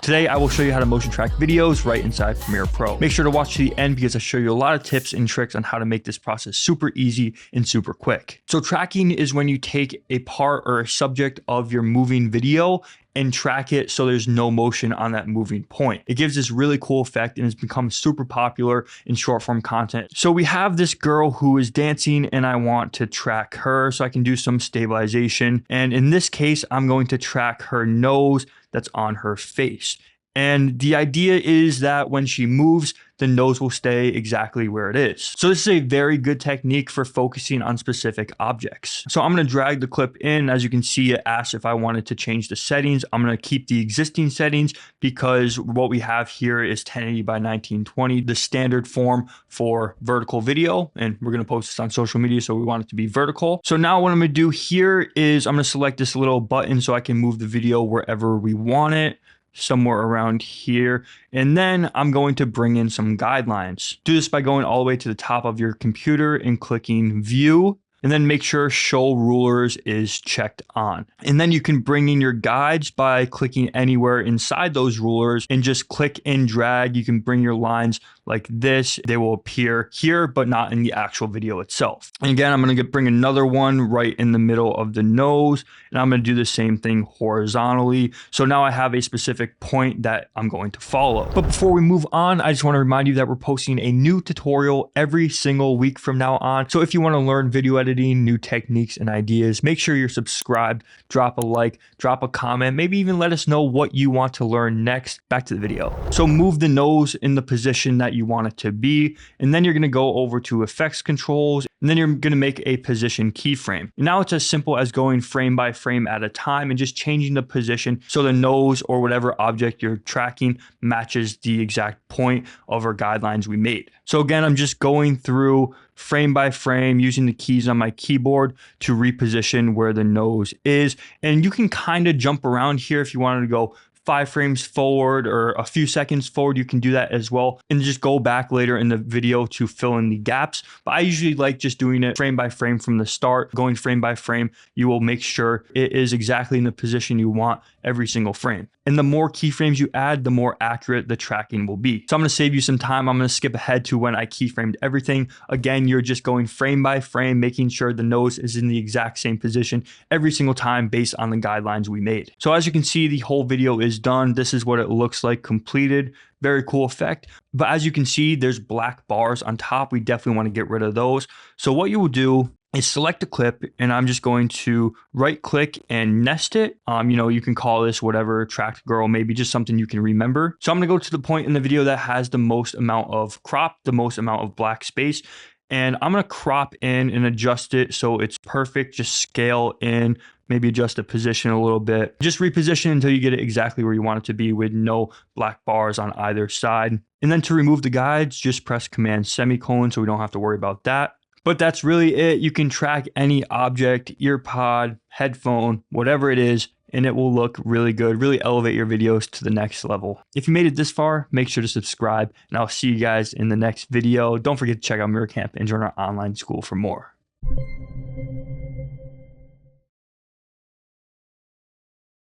Today, I will show you how to motion track videos right inside Premiere Pro. Make sure to watch to the end because I show you a lot of tips and tricks on how to make this process super easy and super quick. So tracking is when you take a part or a subject of your moving video and track it so there's no motion on that moving point. It gives this really cool effect and has become super popular in short form content. So we have this girl who is dancing and I want to track her so I can do some stabilization. And in this case, I'm going to track her nose that's on her face. And the idea is that when she moves, the nose will stay exactly where it is. So this is a very good technique for focusing on specific objects. So I'm going to drag the clip in. As you can see, it asks if I wanted to change the settings. I'm going to keep the existing settings because what we have here is 1080 by 1920, the standard form for vertical video. And we're going to post this on social media, so we want it to be vertical. So now what I'm going to do here is I'm going to select this little button so I can move the video wherever we want it, somewhere around here. And then I'm going to bring in some guidelines. Do this by going all the way to the top of your computer and clicking view, and then make sure show rulers is checked on. And then you can bring in your guides by clicking anywhere inside those rulers and just click and drag. You can bring your lines like this. They will appear here, but not in the actual video itself. And again, I'm going to bring another one right in the middle of the nose, and I'm going to do the same thing horizontally. So now I have a specific point that I'm going to follow. But before we move on, I just want to remind you that we're posting a new tutorial every single week from now on. So if you want to learn video editing, new techniques and ideas, make sure you're subscribed, drop a like, drop a comment, maybe even let us know what you want to learn next. Back to the video. So move the nose in the position that you want it to be, and then you're going to go over to effects controls, and then you're going to make a position keyframe. Now it's as simple as going frame by frame at a time and just changing the position so the nose or whatever object you're tracking matches the exact point of our guidelines we made. So again, I'm just going through frame by frame using the keys on my keyboard to reposition where the nose is. And you can kind of jump around here if you wanted to go 5 frames forward or a few seconds forward. You can do that as well and just go back later in the video to fill in the gaps. But I usually like just doing it frame by frame from the start. Going frame by frame, you will make sure it is exactly in the position you want every single frame. And the more keyframes you add, the more accurate the tracking will be. So I'm going to save you some time. I'm going to skip ahead to when I keyframed everything. Again, you're just going frame by frame, making sure the nose is in the exact same position every single time based on the guidelines we made. So as you can see, the whole video is done. This is what it looks like completed. Very cool effect. But as you can see, there's black bars on top. We definitely want to get rid of those. So what you will do is select a clip, and I'm just going to right click and nest it. You can call this whatever, tracked girl, maybe just something you can remember. So I'm going to go to the point in the video that has the most amount of crop, the most amount of black space. And I'm going to crop in and adjust it so it's perfect. Just scale in, maybe adjust the position a little bit. Just reposition until you get it exactly where you want it to be with no black bars on either side. And then to remove the guides, just press Command semicolon so we don't have to worry about that. But that's really it. You can track any object, earpod, headphone, whatever it is, and it will look really good, really elevate your videos to the next level. If you made it this far, make sure to subscribe, and I'll see you guys in the next video. Don't forget to check out Mirror Camp and join our online school for more.